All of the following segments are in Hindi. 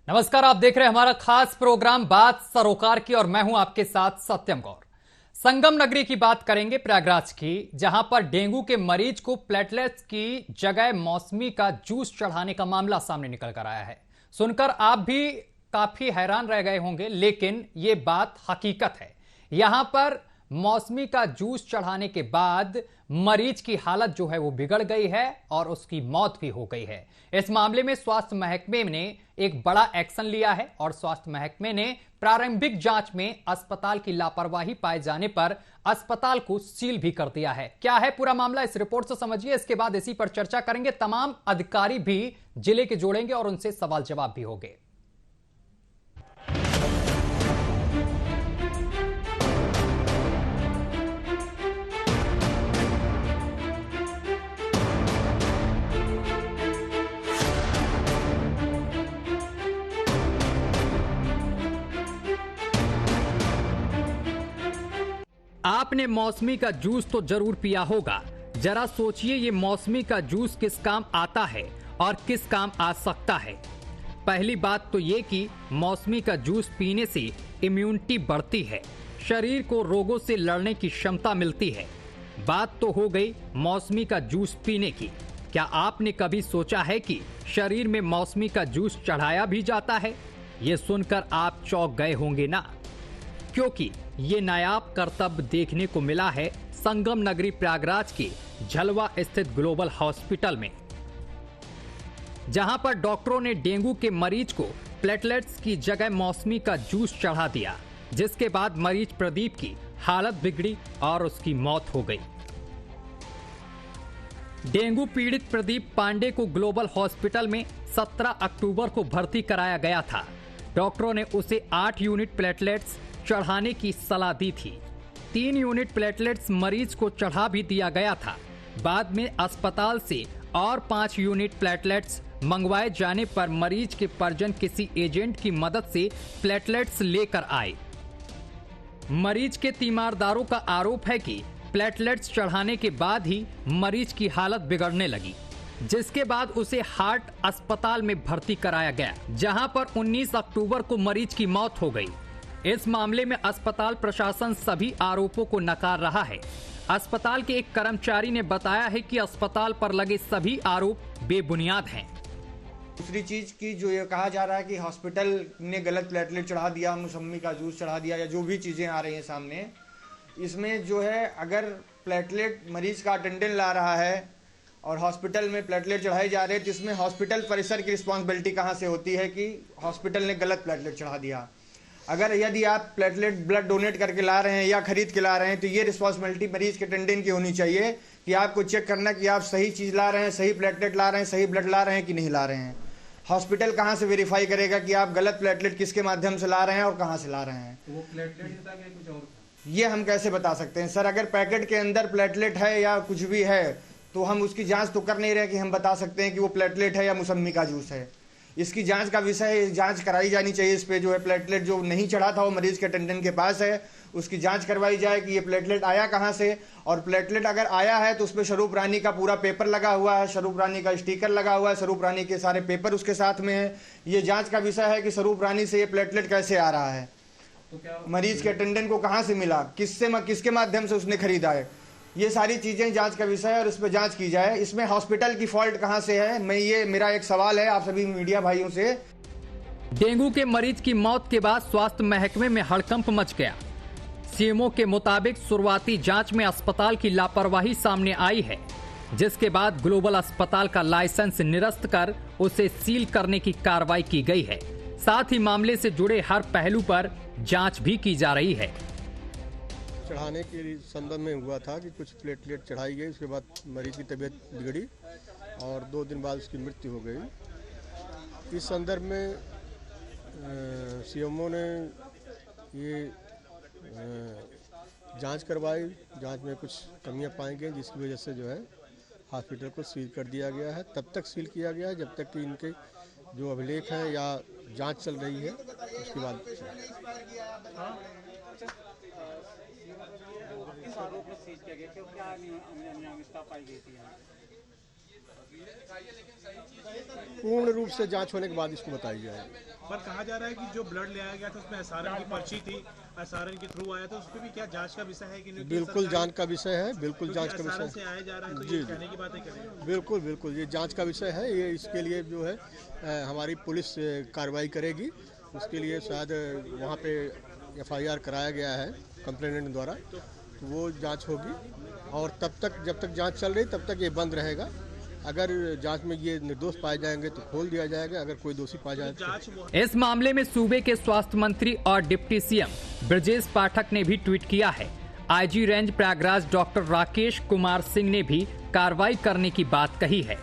नमस्कार, आप देख रहे हैं हमारा खास प्रोग्राम बात सरोकार की और मैं हूं आपके साथ सत्यम गौर। संगम नगरी की बात करेंगे, प्रयागराज की, जहां पर डेंगू के मरीज को प्लेटलेट्स की जगह मौसमी का जूस चढ़ाने का मामला सामने निकल कर आया है। सुनकर आप भी काफी हैरान रह गए होंगे, लेकिन यह बात हकीकत है। यहां पर मौसमी का जूस चढ़ाने के बाद मरीज की हालत जो है वो बिगड़ गई है और उसकी मौत भी हो गई है। इस मामले में स्वास्थ्य महकमे ने एक बड़ा एक्शन लिया है और स्वास्थ्य महकमे ने प्रारंभिक जांच में अस्पताल की लापरवाही पाए जाने पर अस्पताल को सील भी कर दिया है। क्या है पूरा मामला, इस रिपोर्ट से समझिए। इसके बाद इसी पर चर्चा करेंगे। तमाम अधिकारी भी जिले के जोड़ेंगे और उनसे सवाल जवाब भी होंगे। आपने मौसमी का जूस तो जरूर पिया होगा। जरा सोचिए, ये मौसमी का जूस किस काम आता है और किस काम आ सकता है। पहली बात तो ये कि मौसमी का जूस पीने से इम्यूनिटी बढ़ती है, शरीर को रोगों से लड़ने की क्षमता मिलती है। बात तो हो गई मौसमी का जूस पीने की। क्या आपने कभी सोचा है कि शरीर में मौसमी का जूस चढ़ाया भी जाता है? ये सुनकर आप चौंक गए होंगे ना, क्योंकि ये नायाब करतब देखने को मिला है संगम नगरी प्रयागराज के झलवा स्थित ग्लोबल हॉस्पिटल में, जहां पर डॉक्टरों ने डेंगू के मरीज को प्लेटलेट्स की जगह मौसमी का जूस चढ़ा दिया, जिसके बाद मरीज प्रदीप की हालत बिगड़ी और उसकी मौत हो गई। डेंगू पीड़ित प्रदीप पांडे को ग्लोबल हॉस्पिटल में 17 अक्टूबर को भर्ती कराया गया था। डॉक्टरों ने उसे 8 यूनिट प्लेटलेट्स चढ़ाने की सलाह दी थी। 3 यूनिट प्लेटलेट्स मरीज को चढ़ा भी दिया गया था। बाद में अस्पताल से और 5 यूनिट प्लेटलेट्स मंगवाए जाने पर मरीज के परिजन किसी एजेंट की मदद से प्लेटलेट्स लेकर आए। मरीज के तीमारदारों का आरोप है कि प्लेटलेट्स चढ़ाने के बाद ही मरीज की हालत बिगड़ने लगी, जिसके बाद उसे हार्ट अस्पताल में भर्ती कराया गया, जहां पर 19 अक्टूबर को मरीज की मौत हो गई। इस मामले में अस्पताल प्रशासन सभी आरोपों को नकार रहा है। अस्पताल के एक कर्मचारी ने बताया है कि अस्पताल पर लगे सभी आरोप बेबुनियाद हैं। दूसरी चीज की जो ये कहा जा रहा है कि हॉस्पिटल ने गलत प्लेटलेट चढ़ा दिया, मौसमी का जूस चढ़ा दिया, या जो भी चीजें आ रही हैं सामने, इसमें जो है अगर प्लेटलेट मरीज का अटेंडेंट ला रहा है और हॉस्पिटल में प्लेटलेट चढ़ाए जा रहे हैं, तो इसमें हॉस्पिटल परिसर की रिस्पॉन्सिबिलिटी कहाँ से होती है कि हॉस्पिटल ने गलत प्लेटलेट चढ़ा दिया। अगर यदि आप प्लेटलेट ब्लड डोनेट करके ला रहे हैं या खरीद के ला रहे हैं, तो ये रिस्पॉन्सिबिलिटी मरीज के अटेंडेंट की होनी चाहिए कि आपको चेक करना कि आप सही चीज़ ला रहे हैं, सही प्लेटलेट ला रहे हैं, सही ब्लड ला रहे हैं कि नहीं ला रहे हैं। हॉस्पिटल कहाँ से वेरीफाई करेगा कि आप गलत प्लेटलेट किसके माध्यम से ला रहे हैं और कहाँ से ला रहे हैं? वो प्लेटलेट था कि कुछ और? ये हम कैसे बता सकते हैं सर? अगर पैकेट के अंदर प्लेटलेट है या कुछ भी है तो हम उसकी जांच तो कर नहीं रहे कि हम बता सकते हैं कि वो प्लेटलेट है या मौसमी का जूस है। इसकी जांच का विषय है, जांच कराई जानी चाहिए। इस पे जो है प्लेटलेट जो नहीं चढ़ा था वो मरीज के अटेंडेंट के पास है, उसकी जांच करवाई जाए कि ये प्लेटलेट आया कहाँ से, और प्लेटलेट अगर आया है तो उस पर स्वरूप रानी का पूरा पेपर लगा हुआ है, स्वरूप रानी का स्टिकर लगा हुआ है, स्वरूप रानी के सारे पेपर उसके साथ में है। ये जांच का विषय है कि स्वरूप रानी से ये प्लेटलेट कैसे आ रहा है, तो क्या मरीज के अटेंडेंट को कहाँ से मिला, किसके माध्यम से उसने खरीदा है। ये सारी चीजें जांच का विषय है और इस पर जांच की जाए। इसमें हॉस्पिटल की फॉल्ट कहां से है, मेरा एक सवाल है आप सभी मीडिया भाइयों से। डेंगू के मरीज की मौत के बाद स्वास्थ्य महकमे में हड़कंप मच गया। सीएमओ के मुताबिक शुरुआती जांच में अस्पताल की लापरवाही सामने आई है, जिसके बाद ग्लोबल अस्पताल का लाइसेंस निरस्त कर उसे सील करने की कार्रवाई की गई है। साथ ही मामले से जुड़े हर पहलू पर जांच भी की जा रही है। चढ़ाने के संदर्भ में हुआ था कि कुछ प्लेटलेट चढ़ाई गई, उसके बाद मरीज की तबीयत बिगड़ी और 2 दिन बाद उसकी मृत्यु हो गई। इस संदर्भ में सीएमओ ने ये जांच करवाई। जांच में कुछ कमियां पाई गई, जिसकी वजह से जो है हॉस्पिटल को सील कर दिया गया है। तब तक सील किया गया है जब तक कि इनके जो अभिलेख हैं या जांच चल रही है, उसके बाद किस आरोप में सीज किया गया, क्या अनियमितता पाई गई थी? पूर्ण रूप से जांच होने के बाद इसको बताई जाएगी। पर कहा जा रहा है कि जो ब्लड ले आया गया था उसमें एसआरएन की पर्ची थी, एसआरएन के थ्रू आया था, उस पर भी क्या जांच का विषय है कि नहीं? बिल्कुल जांच का विषय है, बिल्कुल जांच का विषय से आया जा रहा है तो जी, ये कहने की बातें करें। बिल्कुल बिल्कुल ये जांच का विषय है। ये इसके लिए जो है हमारी पुलिस कार्रवाई करेगी। उसके लिए शायद वहाँ पे एफआईआर कराया गया है कंप्लेनेंट द्वारा, तो वो जांच होगी। और तब तक जब तक जांच चल रही तब तक ये बंद रहेगा। अगर जांच में ये निर्दोष पाए जाएंगे तो खोल दिया जाएगा, अगर कोई दोषी पाया जाए तो। इस मामले में सूबे के स्वास्थ्य मंत्री और डिप्टी सीएम ब्रजेश पाठक ने भी ट्वीट किया है। IG range Prayagraj doctor Rakesh Kumar Singh ने भी कार्रवाई करने की बात कही है।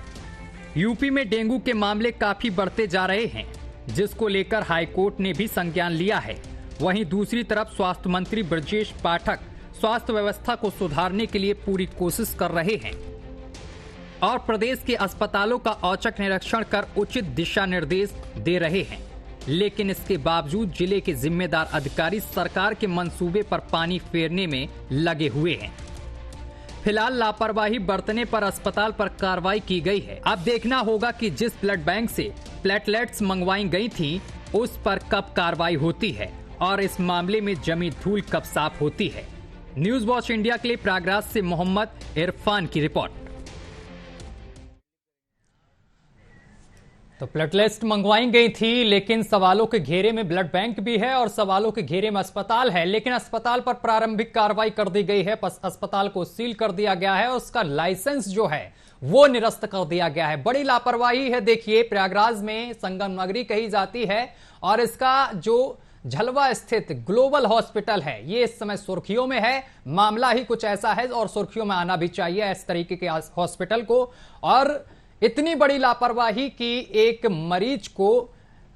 यूपी में डेंगू के मामले काफी बढ़ते जा रहे हैं, जिसको लेकर हाईकोर्ट ने भी संज्ञान लिया है। वहीं दूसरी तरफ स्वास्थ्य मंत्री ब्रजेश पाठक स्वास्थ्य व्यवस्था को सुधारने के लिए पूरी कोशिश कर रहे हैं और प्रदेश के अस्पतालों का औचक निरीक्षण कर उचित दिशा निर्देश दे रहे हैं। लेकिन इसके बावजूद जिले के जिम्मेदार अधिकारी सरकार के मंसूबे पर पानी फेरने में लगे हुए हैं। फिलहाल लापरवाही बरतने पर अस्पताल पर कार्रवाई की गई है। अब देखना होगा कि जिस ब्लड बैंक से प्लेटलेट्स मंगवाई गई थी उस पर कब कार्रवाई होती है और इस मामले में जमी धूल कब साफ होती है। न्यूज वॉच इंडिया के लिए प्रयागराज से मोहम्मद इरफान की रिपोर्ट। तो प्लेटलेट्स मंगवाई गई थी, लेकिन सवालों के घेरे में ब्लड बैंक भी है और सवालों के घेरे में अस्पताल है। लेकिन अस्पताल पर प्रारंभिक कार्रवाई कर दी गई है, अस्पताल को सील कर दिया गया है, उसका लाइसेंस जो है वो निरस्त कर दिया गया है। बड़ी लापरवाही है। देखिए, प्रयागराज में संगम नगरी कही जाती है और इसका जो झलवा स्थित ग्लोबल हॉस्पिटल है ये इस समय सुर्खियों में है। मामला ही कुछ ऐसा है और सुर्खियों में आना भी चाहिए इस तरीके के हॉस्पिटल को। और इतनी बड़ी लापरवाही कि एक मरीज को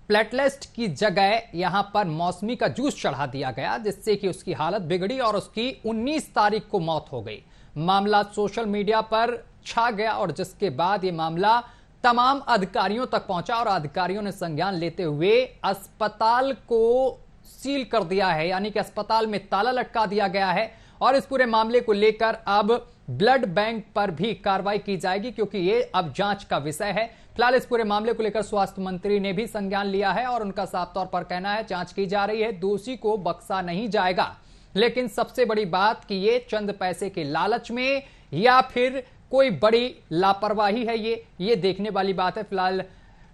प्लेटलेट की जगह यहां पर मौसमी का जूस चढ़ा दिया गया, जिससे कि उसकी हालत बिगड़ी और उसकी 19 तारीख को मौत हो गई। मामला सोशल मीडिया पर छा गया और जिसके बाद ये मामला तमाम अधिकारियों तक पहुंचा और अधिकारियों ने संज्ञान लेते हुए अस्पताल को सील कर दिया है, यानी कि अस्पताल में ताला लटका दिया गया है। और इस पूरे मामले को लेकर अब ब्लड बैंक पर भी कार्रवाई की जाएगी, क्योंकि ये अब जांच का विषय है। फिलहाल इस पूरे मामले को लेकर स्वास्थ्य मंत्री ने भी संज्ञान लिया है और उनका साफ तौर पर कहना है जांच की जा रही है, दोषी को बख्शा नहीं जाएगा। लेकिन सबसे बड़ी बात कि ये चंद पैसे के लालच में या फिर कोई बड़ी लापरवाही है, ये देखने वाली बात है। फिलहाल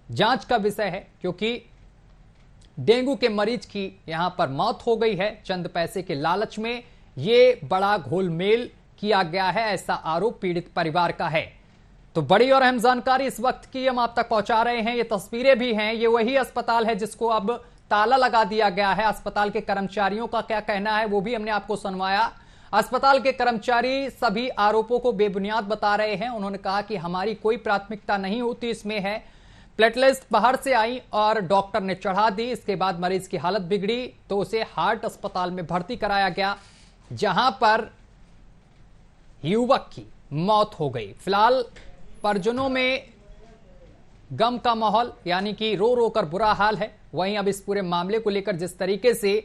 जांच का विषय है, क्योंकि डेंगू के मरीज की यहां पर मौत हो गई है चंद पैसे के लालच में। ये बड़ा घोलमेल किया गया है, ऐसा आरोप पीड़ित परिवार का है। तो बड़ी और अहम जानकारी इस वक्त की हम आप तक पहुंचा रहे हैं। ये तस्वीरें भी हैं, ये वही अस्पताल है जिसको अब ताला लगा दिया गया है। अस्पताल के कर्मचारियों का क्या कहना है वो भी हमने आपको सुनवाया। अस्पताल के कर्मचारी सभी आरोपों को बेबुनियाद बता रहे हैं। उन्होंने कहा कि हमारी कोई प्राथमिकता नहीं होती इसमें है। प्लेटलेट्स बाहर से आई और डॉक्टर ने चढ़ा दी, इसके बाद मरीज की हालत बिगड़ी तो उसे हार्ट अस्पताल में भर्ती कराया गया, जहां पर युवक की मौत हो गई। फिलहाल परिजनों में गम का माहौल, यानी कि रो रो कर बुरा हाल है। वहीं अब इस पूरे मामले को लेकर जिस तरीके से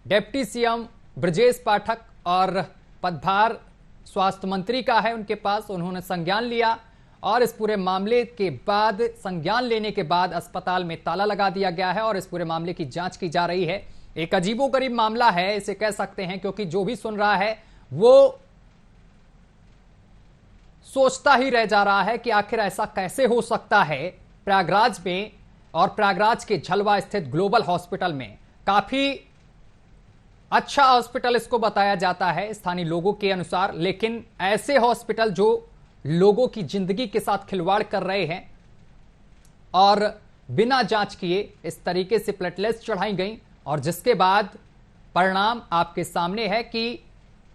डिप्टी सीएम ब्रजेश पाठक और पदभार स्वास्थ्य मंत्री का है उनके पास, उन्होंने संज्ञान लिया और इस पूरे मामले के बाद संज्ञान लेने के बाद अस्पताल में ताला लगा दिया गया है और इस पूरे मामले की जांच की जा रही है। एक अजीबोगरीब मामला है इसे कह सकते हैं, क्योंकि जो भी सुन रहा है वो सोचता ही रह जा रहा है कि आखिर ऐसा कैसे हो सकता है। प्रयागराज में और प्रयागराज के झलवा स्थित ग्लोबल हॉस्पिटल में काफी अच्छा हॉस्पिटल इसको बताया जाता है स्थानीय लोगों के अनुसार, लेकिन ऐसे हॉस्पिटल जो लोगों की जिंदगी के साथ खिलवाड़ कर रहे हैं और बिना जांच किए इस तरीके से प्लेटलेट्स चढ़ाई गई और जिसके बाद परिणाम आपके सामने है कि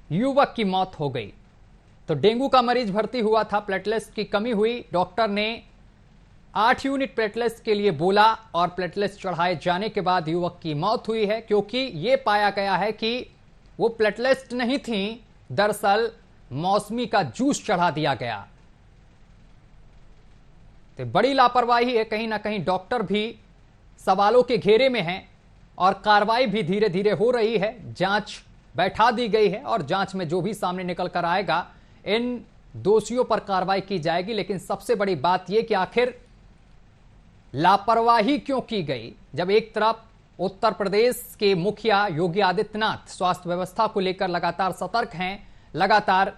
युवक की मौत हो गई। तो डेंगू का मरीज भर्ती हुआ था, प्लेटलेट्स की कमी हुई, डॉक्टर ने 8 यूनिट प्लेटलेट्स के लिए बोला और प्लेटलेट्स चढ़ाए जाने के बाद युवक की मौत हुई है, क्योंकि यह पाया गया है कि वो प्लेटलेट्स नहीं थी, दरअसल मौसमी का जूस चढ़ा दिया गया। तो बड़ी लापरवाही है, कहीं ना कहीं डॉक्टर भी सवालों के घेरे में हैं और कार्रवाई भी धीरे धीरे हो रही है। जांच बैठा दी गई है और जांच में जो भी सामने निकल कर आएगा इन दोषियों पर कार्रवाई की जाएगी। लेकिन सबसे बड़ी बात यह कि आखिर लापरवाही क्यों की गई, जब एक तरफ उत्तर प्रदेश के मुखिया योगी आदित्यनाथ स्वास्थ्य व्यवस्था को लेकर लगातार सतर्क हैं, लगातार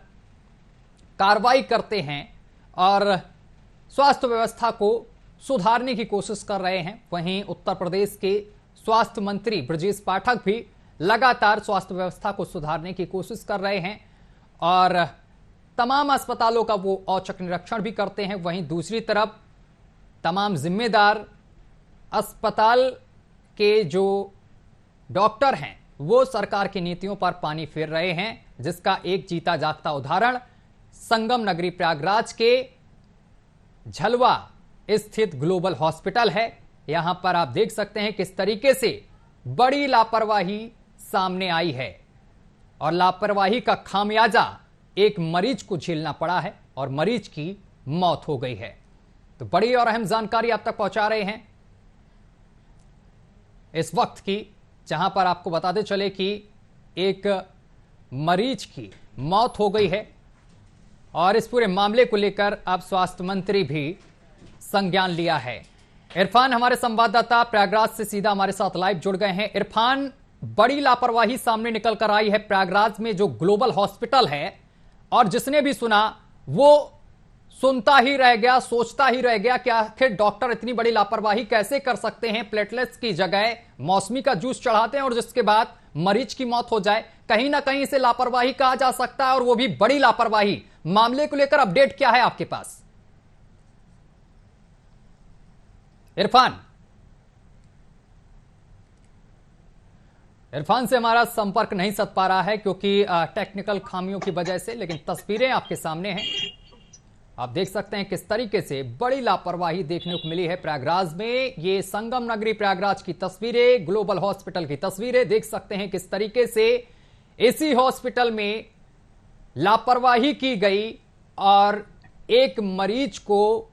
कार्रवाई करते हैं और स्वास्थ्य व्यवस्था को सुधारने की कोशिश कर रहे हैं, वहीं उत्तर प्रदेश के स्वास्थ्य मंत्री ब्रजेश पाठक भी लगातार स्वास्थ्य व्यवस्था को सुधारने की कोशिश कर रहे हैं और तमाम अस्पतालों का वो औचक निरीक्षण भी करते हैं। वहीं दूसरी तरफ तमाम जिम्मेदार अस्पताल के जो डॉक्टर हैं वो सरकार की नीतियों पर पानी फेर रहे हैं, जिसका एक जीता जागता उदाहरण संगम नगरी प्रयागराज के झलवा स्थित ग्लोबल हॉस्पिटल है। यहां पर आप देख सकते हैं किस तरीके से बड़ी लापरवाही सामने आई है और लापरवाही का खामियाजा एक मरीज को झेलना पड़ा है और मरीज की मौत हो गई है। तो बड़ी और अहम जानकारी आप तक पहुंचा रहे हैं इस वक्त की, जहां पर आपको बताते चले कि एक मरीज की मौत हो गई है और इस पूरे मामले को लेकर अब स्वास्थ्य मंत्री भी संज्ञान लिया है। इरफान हमारे संवाददाता प्रयागराज से सीधा हमारे साथ लाइव जुड़ गए हैं। इरफान, बड़ी लापरवाही सामने निकल कर आई है प्रयागराज में जो ग्लोबल हॉस्पिटल है, और जिसने भी सुना वो सुनता ही रह गया, सोचता ही रह गया कि आखिर डॉक्टर इतनी बड़ी लापरवाही कैसे कर सकते हैं, प्लेटलेट्स की जगह मौसमी का जूस चढ़ाते हैं और जिसके बाद मरीज की मौत हो जाए। कहीं ना कहीं इसे लापरवाही कहा जा सकता है और वो भी बड़ी लापरवाही। मामले को लेकर अपडेट क्या है आपके पास इरफान से हमारा संपर्क नहीं सध पा रहा है क्योंकि टेक्निकल खामियों की वजह से, लेकिन तस्वीरें आपके सामने हैं। आप देख सकते हैं किस तरीके से बड़ी लापरवाही देखने को मिली है प्रयागराज में। ये संगम नगरी प्रयागराज की तस्वीरें, ग्लोबल हॉस्पिटल की तस्वीरें देख सकते हैं किस तरीके से इसी हॉस्पिटल में लापरवाही की गई और एक मरीज को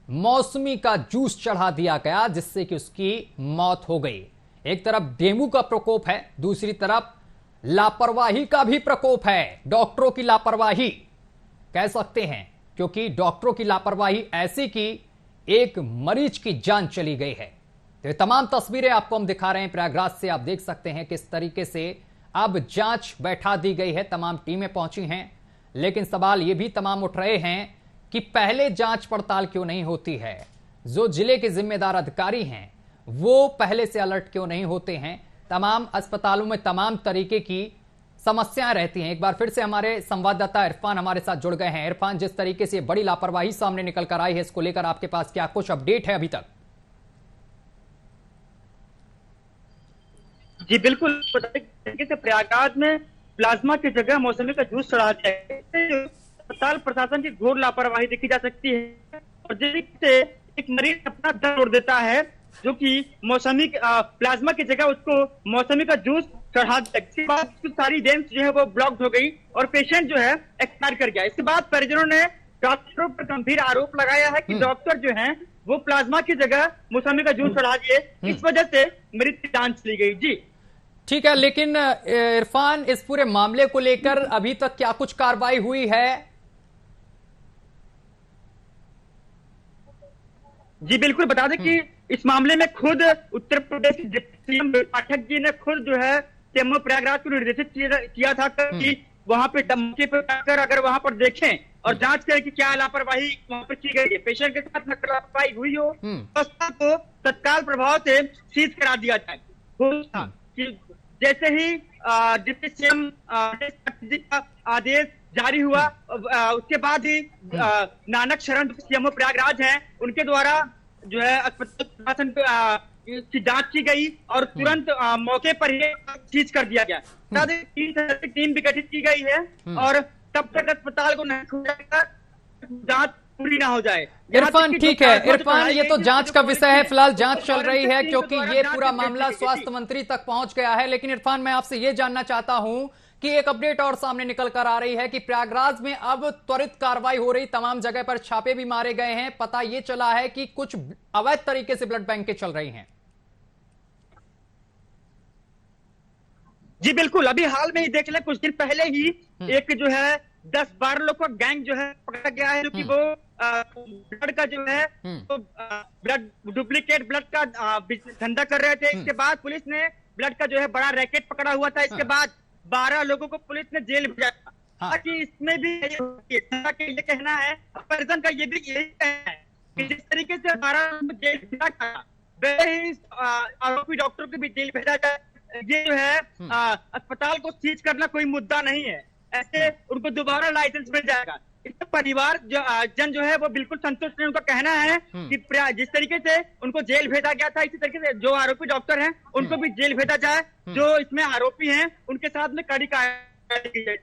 मौसमी का जूस चढ़ा दिया गया जिससे कि उसकी मौत हो गई। एक तरफ डेंगू का प्रकोप है, दूसरी तरफ लापरवाही का भी प्रकोप है, डॉक्टरों की लापरवाही कह सकते हैं, क्योंकि डॉक्टरों की लापरवाही ऐसी कि एक मरीज की जान चली गई है। तो ये तमाम तस्वीरें आपको हम दिखा रहे हैं प्रयागराज से। आप देख सकते हैं किस तरीके से अब जांच बैठा दी गई है, तमाम टीमें पहुंची हैं, लेकिन सवाल ये भी तमाम उठ रहे हैं कि पहले जांच पड़ताल क्यों नहीं होती है। जो जिले के जिम्मेदार अधिकारी हैं वो पहले से अलर्ट क्यों नहीं होते हैं। तमाम अस्पतालों में तमाम तरीके की समस्याएं रहती हैं। एक बार फिर से हमारे संवाददाता इरफान हमारे साथ जुड़ गए हैं। इरफान, जिस तरीके से बड़ी लापरवाही सामने निकल कर आई है, इसको लेकर आपके पास क्या कुछ अपडेट है अभी तक? जी बिल्कुल, तरीके से प्रयागराज में प्लाज्मा की जगह मौसमी का जूस चढ़ा दिया है। अस्पताल प्रशासन की घोर लापरवाही देखी जा सकती है और जिससे एक मरीज अपना दम तोड़ देता है, जो कि मौसमी प्लाज्मा की जगह उसको मौसमी का जूस चढ़ा दिया। इसके बाद सारी वेंस जो है वो ब्लॉक्ड हो गई और पेशेंट जो है एक्सपायर कर गया। इसके बाद परिजनों ने डॉक्टरों पर गंभीर आरोप लगाया है कि डॉक्टर जो है वो प्लाज्मा की जगह मौसमी का जूस चढ़ा दिए, इस वजह से मरीज की जान चली गई। जी ठीक है, लेकिन इरफान, इस पूरे मामले को लेकर अभी तक क्या कुछ कार्रवाई हुई है? जी बिल्कुल, बता दें कि इस मामले में खुद उत्तर प्रदेश के सीएम पाठक जी ने खुद जो है सीएमओ प्रयागराज को निर्देशित किया था कि वहां पे मौके पर जाकर अगर वहां पर देखें और जांच करें कि क्या लापरवाही वहां पर की गई है, पेशेंट के साथ लापरवाही हुई हो तो को तत्काल प्रभाव से सीज करा दिया जाए। कि जैसे ही डिप्टी सीएम जी का आदेश जारी हुआ उसके बाद ही नानक शरण सीएमओ प्रयागराज हैं उनके द्वारा जो है अस्पताल प्रशासन की जांच की गई और तुरंत मौके पर ही सीज कर दिया गया। 3 सदस्यीय टीम भी गठित की गई है और तब तक अस्पताल को नहीं खोला जाएगा जांच पूरी ना हो जाए। इरफान, ठीक है इरफान, ये तो जांच का विषय है, फिलहाल जांच चल रही है क्योंकि ये पूरा मामला स्वास्थ्य मंत्री तक पहुंच गया है। लेकिन इरफान, मैं आपसे ये जानना चाहता हूं कि एक अपडेट और सामने निकल कर आ रही है कि प्रयागराज में अब त्वरित कार्रवाई हो रही, तमाम जगह पर छापे भी मारे गए हैं। पता ये चला है कि कुछ अवैध तरीके से ब्लड बैंकें चल रही हैं। जी बिल्कुल, अभी हाल में ही देख लें, कुछ दिन पहले ही एक जो है 10-12 लोग का गैंग जो है पकड़ा गया है, जो कि वो ब्लड का जो है तो ब्लड डुप्लीकेट ब्लड का धंधा कर रहे थे। इसके बाद पुलिस ने ब्लड का जो है बड़ा रैकेट पकड़ा हुआ था। इसके बाद 12 लोगों को पुलिस ने जेल भेजा था। कि इसमें भी ये कहना है, परिजन का ये भी यही कहना है कि जिस तरीके से 12 जेल भेजा था, वैसे ही आरोपी डॉक्टर को भी जेल भेजा जाए। ये जो है अस्पताल को सीज करना कोई मुद्दा नहीं है, ऐसे उनको दोबारा लाइसेंस मिल जाएगा। इससे परिवार जन जो है वो बिल्कुल संतुष्ट नहीं। उनका कहना है कि जिस तरीके से उनको जेल भेजा गया था, इसी तरीके से जो आरोपी डॉक्टर हैं उनको भी जेल भेजा जाए। जो इसमें आरोपी हैं उनके साथ में कड़ी कार्रवाई की जाए।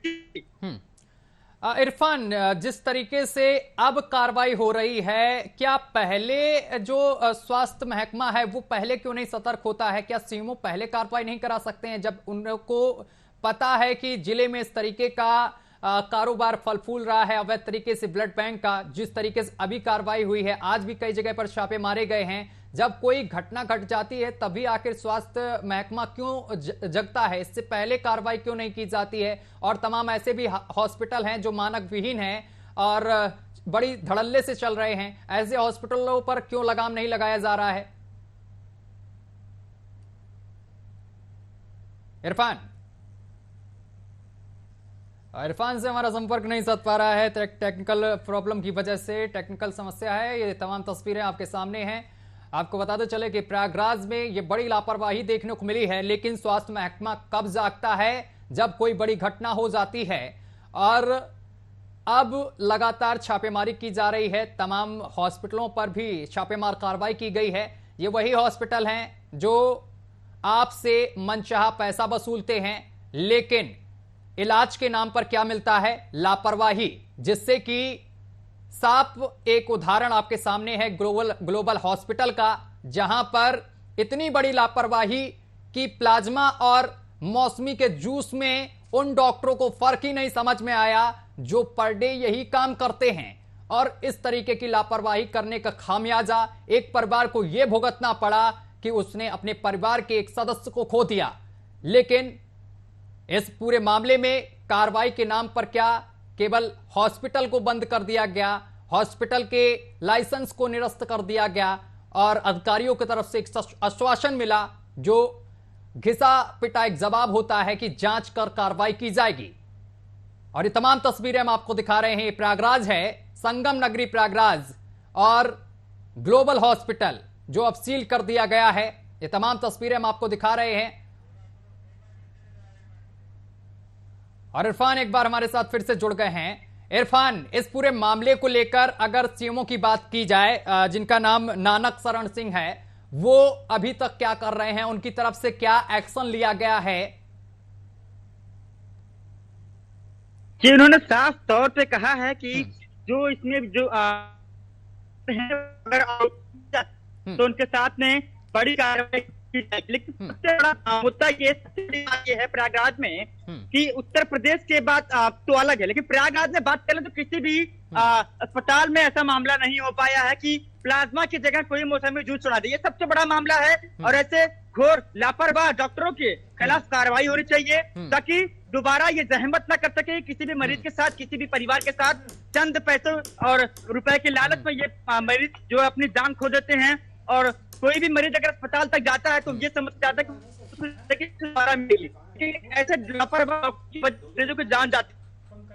इरफान, जिस तरीके से अब कार्रवाई हो रही है, क्या पहले जो स्वास्थ्य महकमा है वो पहले क्यों नहीं सतर्क होता है? क्या सीएमओ पहले कार्रवाई नहीं करा सकते हैं जब उनको पता है कि जिले में इस तरीके का कारोबार फल फूल रहा है अवैध तरीके से ब्लड बैंक का? जिस तरीके से अभी कार्रवाई हुई है, आज भी कई जगह पर छापे मारे गए हैं, जब कोई घटना घट जाती है तभी आखिर स्वास्थ्य महकमा क्यों जगता है? इससे पहले कार्रवाई क्यों नहीं की जाती है? और तमाम ऐसे भी हॉस्पिटल हैं जो मानक विहीन हैं और बड़ी धड़ल्ले से चल रहे हैं, ऐसे हॉस्पिटलों पर क्यों लगाम नहीं लगाया जा रहा है? इरफान से हमारा संपर्क नहीं साध पा रहा है, टेक्निकल प्रॉब्लम की वजह से, टेक्निकल समस्या है। ये तमाम तस्वीरें आपके सामने हैं। आपको बताते चले कि प्रयागराज में ये बड़ी लापरवाही देखने को मिली है, लेकिन स्वास्थ्य महकमा कब जागता है? जब कोई बड़ी घटना हो जाती है। और अब लगातार छापेमारी की जा रही है, तमाम हॉस्पिटलों पर भी छापेमार कार्रवाई की गई है। ये वही हॉस्पिटल हैं जो आपसे मनचाहा पैसा वसूलते हैं, लेकिन इलाज के नाम पर क्या मिलता है? लापरवाही। जिससे कि साफ एक उदाहरण आपके सामने है ग्लोबल हॉस्पिटल का, जहां पर इतनी बड़ी लापरवाही कि प्लाज्मा और मौसमी के जूस में उन डॉक्टरों को फर्क ही नहीं समझ में आया जो पर डे यही काम करते हैं। और इस तरीके की लापरवाही करने का खामियाजा एक परिवार को यह भुगतना पड़ा कि उसने अपने परिवार के एक सदस्य को खो दिया। लेकिन इस पूरे मामले में कार्रवाई के नाम पर क्या केवल हॉस्पिटल को बंद कर दिया गया, हॉस्पिटल के लाइसेंस को निरस्त कर दिया गया और अधिकारियों की तरफ से एक आश्वासन मिला जो घिसा पिटा एक जवाब होता है कि जांच कर कार्रवाई की जाएगी। और ये तमाम तस्वीरें हम आपको दिखा रहे हैं। प्रयागराज है, संगम नगरी प्रयागराज और ग्लोबल हॉस्पिटल जो अब सील कर दिया गया है। ये तमाम तस्वीरें हम आपको दिखा रहे हैं। और इरफान एक बार हमारे साथ फिर से जुड़ गए हैं। इरफान, इस पूरे मामले को लेकर अगर सीएमओ की बात की जाए, जिनका नाम नानक शरण सिंह है, वो अभी तक क्या कर रहे हैं? उनकी तरफ से क्या एक्शन लिया गया है? कि उन्होंने साफ तौर पे कहा है कि जो इसमें जो अगर तो उनके साथ में बड़ी कार्रवाई की जाए। लेकिन सबसे बड़ा मुद्दा ये है प्रयागराज में कि उत्तर प्रदेश के बाद तो अलग है, लेकिन प्रयागराज में बात करें तो किसी भी अस्पताल में ऐसा मामला नहीं हो पाया है कि प्लाज्मा की जगह कोई मौसमी जूस चढ़ा दे। ये सबसे बड़ा मामला है और ऐसे घोर लापरवाह डॉक्टरों के खिलाफ कार्रवाई होनी चाहिए ताकि दोबारा ये जहमत न कर सके किसी भी मरीज के साथ, किसी भी परिवार के साथ चंद पैसों और रुपए के लालच में ये मरीज जो अपनी जान खो देते हैं। और कोई भी मरीज अगर अस्पताल तक जाता है तो ये समझ जाता है कि दोबारा मिलेगी। ऐसे लापरवाह मरीजों की जान जाती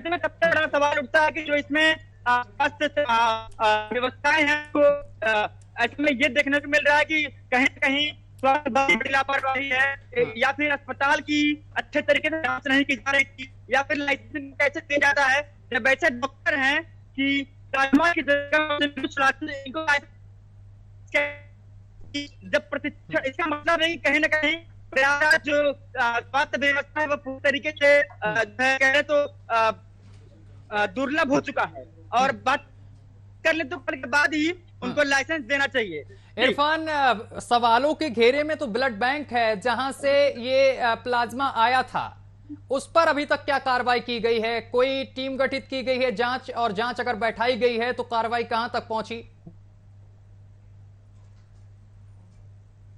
है। सबसे बड़ा सवाल उठता है कि जो इसमें स्वास्थ्य व्यवस्थाएं हैं तो ऐसे में ये देखने को मिल रहा है कि कहीं न कहीं स्वास्थ्य बड़ी लापरवाही है या फिर अस्पताल की अच्छे तरीके से जांच नहीं की जा रही थी या फिर लाइसेंस कैसे दिया जाता है जब ऐसे डॉक्टर हैं कि प्लाज्मा की जगह जब प्रशिक्षण, इसका मतलब है कि कहीं ना कहीं प्रयास जो स्वास्थ्य व्यवस्था है वो पूरी तरीके से कहे तो दुर्लभ हो चुका है। और बात कर ले तो के बाद ही उनको लाइसेंस देना चाहिए। इरफान, सवालों के घेरे में तो ब्लड बैंक है जहां से ये प्लाज्मा आया था, उस पर अभी तक क्या कार्रवाई की गई है? कोई टीम गठित की गई है जांच, और जांच अगर बैठाई गई है तो कार्रवाई कहां तक पहुंची?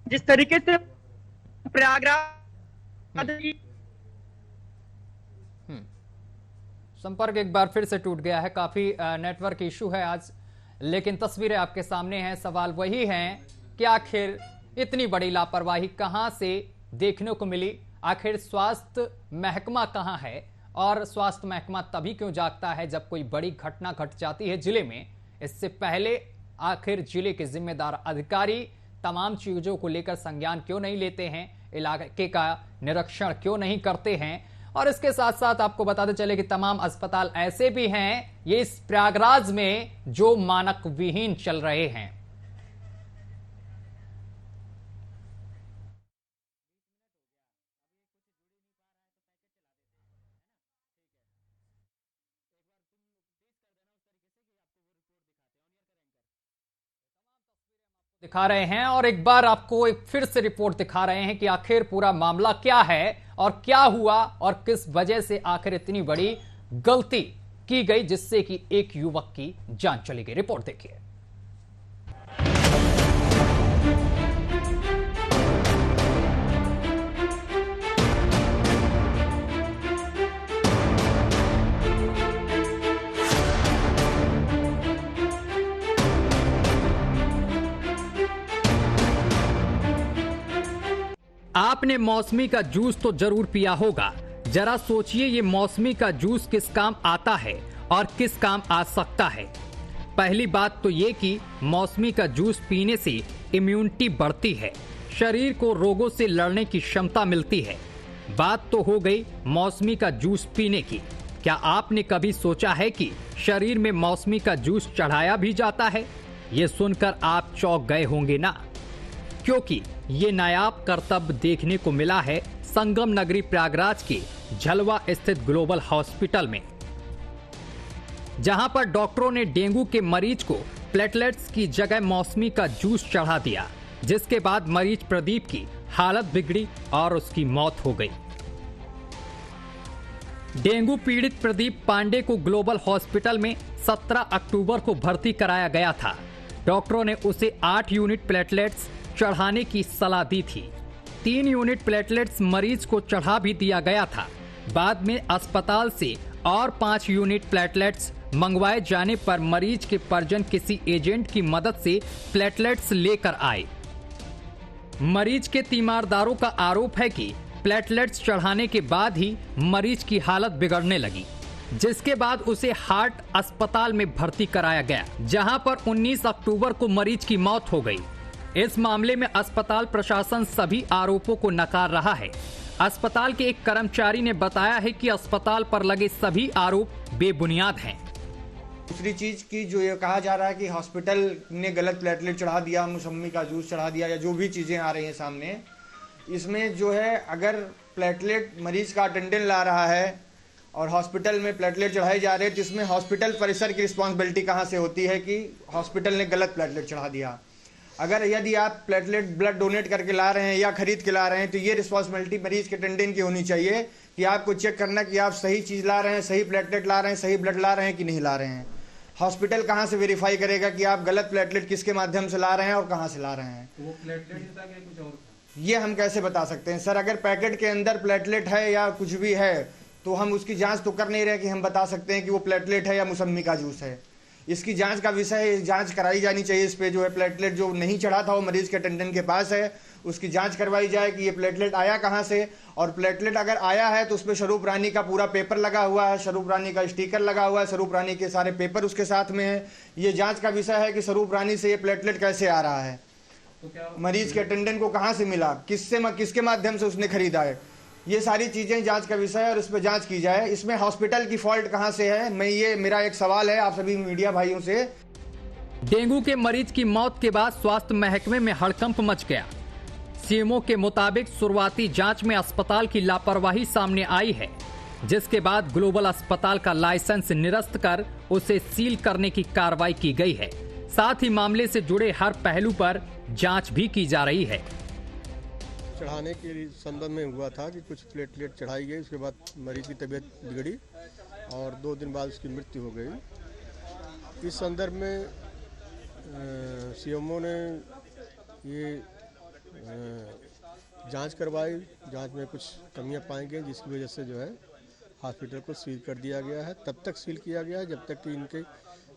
जिस तरीके से प्रयागराज संपर्क एक बार फिर से टूट गया है। काफी नेटवर्क इशू है आज, लेकिन तस्वीरें आपके सामने हैं। सवाल वही है कि आखिर इतनी बड़ी लापरवाही कहां से देखने को मिली? आखिर स्वास्थ्य महकमा कहां है? और स्वास्थ्य महकमा तभी क्यों जागता है जब कोई बड़ी घटना घट जाती है जिले में? इससे पहले आखिर जिले के जिम्मेदार अधिकारी तमाम चीजों को लेकर संज्ञान क्यों नहीं लेते हैं? इलाके का निरीक्षण क्यों नहीं करते हैं? और इसके साथ साथ आपको बताते चले कि तमाम अस्पताल ऐसे भी हैं ये इस प्रयागराज में जो मानक विहीन चल रहे हैं। दिखा रहे हैं और एक बार आपको एक फिर से रिपोर्ट दिखा रहे हैं कि आखिर पूरा मामला क्या है और क्या हुआ और किस वजह से आखिर इतनी बड़ी गलती की गई जिससे कि एक युवक की जान चली गई। रिपोर्ट देखिए। आपने मौसमी का जूस तो जरूर पिया होगा। जरा सोचिए ये मौसमी का जूस किस काम आता है और किस काम आ सकता है। पहली बात तो ये कि मौसमी का जूस पीने से इम्यूनिटी बढ़ती है, शरीर को रोगों से लड़ने की क्षमता मिलती है। बात तो हो गई मौसमी का जूस पीने की। क्या आपने कभी सोचा है कि शरीर में मौसमी का जूस चढ़ाया भी जाता है? ये सुनकर आप चौंक गए होंगे ना, क्योंकि ये नायाब करतब देखने को मिला है संगम नगरी प्रयागराज के झलवा स्थित ग्लोबल हॉस्पिटल में, जहां पर डॉक्टरों ने डेंगू के मरीज को प्लेटलेट्स की जगह मौसमी का जूस चढ़ा दिया, जिसके बाद मरीज प्रदीप की हालत बिगड़ी और उसकी मौत हो गई। डेंगू पीड़ित प्रदीप पांडे को ग्लोबल हॉस्पिटल में 17 अक्टूबर को भर्ती कराया गया था। डॉक्टरों ने उसे 8 यूनिट प्लेटलेट्स चढ़ाने की सलाह दी थी। 3 यूनिट प्लेटलेट्स मरीज को चढ़ा भी दिया गया था। बाद में अस्पताल से और 5 यूनिट प्लेटलेट्स मंगवाए जाने पर मरीज के परिजन किसी एजेंट की मदद से प्लेटलेट्स लेकर आए। मरीज के तीमारदारों का आरोप है कि प्लेटलेट्स चढ़ाने के बाद ही मरीज की हालत बिगड़ने लगी, जिसके बाद उसे हार्ट अस्पताल में भर्ती कराया गया, जहां पर 19 अक्टूबर को मरीज की मौत हो गई। इस मामले में अस्पताल प्रशासन सभी आरोपों को नकार रहा है। अस्पताल के एक कर्मचारी ने बताया है कि अस्पताल पर लगे सभी आरोप बेबुनियाद हैं। दूसरी चीज की जो ये कहा जा रहा है कि हॉस्पिटल ने गलत प्लेटलेट चढ़ा दिया, मौसमी का जूस चढ़ा दिया, या जो भी चीजें आ रही हैं सामने, इसमें जो है अगर प्लेटलेट मरीज का अटेंडेंट ला रहा है और हॉस्पिटल में प्लेटलेट चढ़ाए जा रहे हैं, तो इसमें हॉस्पिटल परिसर की रिस्पॉन्सिबिलिटी कहाँ से होती है कि हॉस्पिटल ने गलत प्लेटलेट चढ़ा दिया। अगर यदि आप प्लेटलेट ब्लड डोनेट करके ला रहे हैं या खरीद के ला रहे हैं, तो ये रिस्पॉन्सिबिलिटी मरीज के अटेंडेंट की होनी चाहिए कि आपको चेक करना कि आप सही चीज़ ला रहे हैं, सही प्लेटलेट ला रहे हैं, सही ब्लड ला रहे हैं कि नहीं ला रहे हैं। हॉस्पिटल कहाँ से वेरीफाई करेगा कि आप गलत प्लेटलेट किसके माध्यम से ला रहे हैं और कहाँ से ला रहे हैं? वो प्लेटलेट ही था कि कुछ और था? ये हम कैसे बता सकते हैं सर? अगर पैकेट के अंदर प्लेटलेट है या कुछ भी है तो हम उसकी जांच तो कर नहीं रहे कि हम बता सकते हैं कि वो प्लेटलेट है या मौसमी का जूस है। इसकी जांच का विषय है, जांच कराई जानी चाहिए। इस पे जो है प्लेटलेट जो नहीं चढ़ा था वो मरीज के अटेंडेंट के पास है, उसकी जांच करवाई जाए कि ये प्लेटलेट आया कहाँ से, और प्लेटलेट अगर आया है तो उस पर स्वरूप रानी का पूरा पेपर लगा हुआ है, स्वरूप रानी का स्टिकर लगा हुआ है, स्वरूप रानी के सारे पेपर उसके साथ में है। ये जांच का विषय है कि स्वरूप रानी से ये प्लेटलेट कैसे आ रहा है, तो क्या मरीज के अटेंडेंट को कहाँ से मिला, किसके माध्यम से उसने खरीदा है। ये सारी चीजें जांच का विषय है और इस पर जांच की जाए। इसमें हॉस्पिटल की फॉल्ट कहां से है, मेरा एक सवाल है आप सभी मीडिया भाइयों से। डेंगू के मरीज की मौत के बाद स्वास्थ्य महकमे में हड़कंप मच गया। सीएमओ के मुताबिक शुरुआती जांच में अस्पताल की लापरवाही सामने आई है, जिसके बाद ग्लोबल अस्पताल का लाइसेंस निरस्त कर उसे सील करने की कार्रवाई की गई है। साथ ही मामले से जुड़े हर पहलू पर जांच भी की जा रही है। चढ़ाने के संदर्भ में हुआ था कि कुछ प्लेटलेट चढ़ाई गई, उसके बाद मरीज की तबीयत बिगड़ी और 2 दिन बाद उसकी मृत्यु हो गई। इस संदर्भ में सीएमओ ने ये जांच करवाई। जांच में कुछ कमियां पाई गई, जिसकी वजह से जो है हॉस्पिटल को सील कर दिया गया है। तब तक सील किया गया है जब तक कि इनके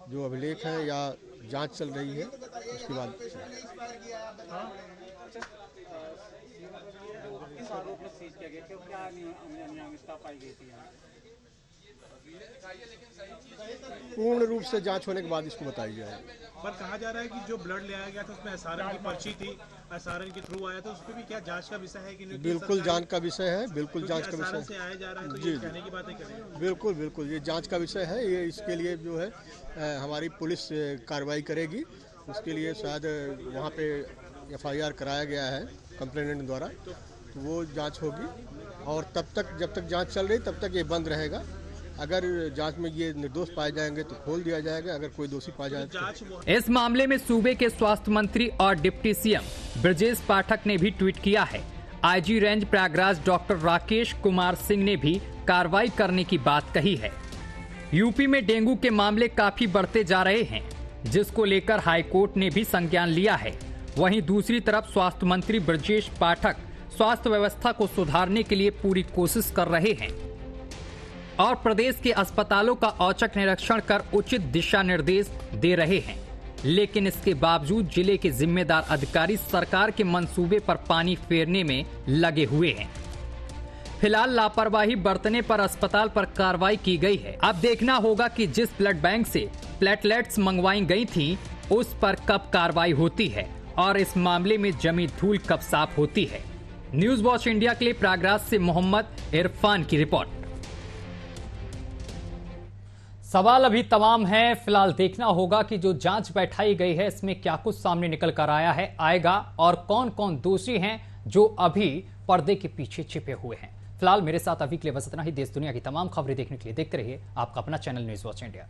जो अभिलेख हैं या जांच चल रही है, उसके बाद किस आरोप में सीज किया गया, क्यों क्या अनियमितता पाई गई थी यहाँ? पूर्ण रूप से जांच होने के बाद इसको बताई जाएगी। पर कहा जा रहा है कि जो ब्लड ले आया गया था उसमें एसआरएन की पर्ची थी, एसआरएन के थ्रू आया था, उस पर भी क्या जांच का विषय है कि नहीं? बिल्कुल जांच का विषय है, बिल्कुल जांच का एसआरएन विषय से आया जा रहा है तो जी, ये कहने की बातें करें। बिल्कुल बिल्कुल ये जांच का विषय है। ये इसके लिए जो है हमारी पुलिस कार्रवाई करेगी। उसके लिए शायद वहाँ पे एफआईआर कराया गया है कंप्लेनेंट द्वारा, तो वो जांच होगी। और तब तक जब तक जांच चल रही तब तक ये बंद रहेगा। अगर जांच में ये निर्दोष पाए जाएंगे तो खोल दिया जाएगा, अगर कोई दोषी पाया जाए तो। इस मामले में सूबे के स्वास्थ्य मंत्री और डिप्टी सीएम ब्रजेश पाठक ने भी ट्वीट किया है। IG range Prayagraj doctor Rakesh Kumar Singh ने भी कार्रवाई करने की बात कही है। यूपी में डेंगू के मामले काफी बढ़ते जा रहे हैं, जिसको लेकर हाईकोर्ट ने भी संज्ञान लिया है। वहीं दूसरी तरफ स्वास्थ्य मंत्री ब्रजेश पाठक स्वास्थ्य व्यवस्था को सुधारने के लिए पूरी कोशिश कर रहे हैं और प्रदेश के अस्पतालों का औचक निरीक्षण कर उचित दिशा निर्देश दे रहे हैं। लेकिन इसके बावजूद जिले के जिम्मेदार अधिकारी सरकार के मंसूबे पर पानी फेरने में लगे हुए हैं। फिलहाल लापरवाही बरतने पर अस्पताल पर कार्रवाई की गई है। अब देखना होगा कि जिस ब्लड बैंक से प्लेटलेट्स मंगवाई गई थी उस पर कब कार्रवाई होती है और इस मामले में जमी धूल कब साफ होती है। न्यूज वॉच इंडिया के लिए प्रयागराज से मोहम्मद इरफान की रिपोर्ट। सवाल अभी तमाम है। फिलहाल देखना होगा कि जो जांच बैठाई गई है इसमें क्या कुछ सामने निकल कर आएगा और कौन कौन दोषी हैं जो अभी पर्दे के पीछे छिपे हुए हैं। फिलहाल मेरे साथ अभी के लिए बस इतना ही। देश दुनिया की तमाम खबरें देखने के लिए देखते रहिए आपका अपना चैनल न्यूज वॉच इंडिया।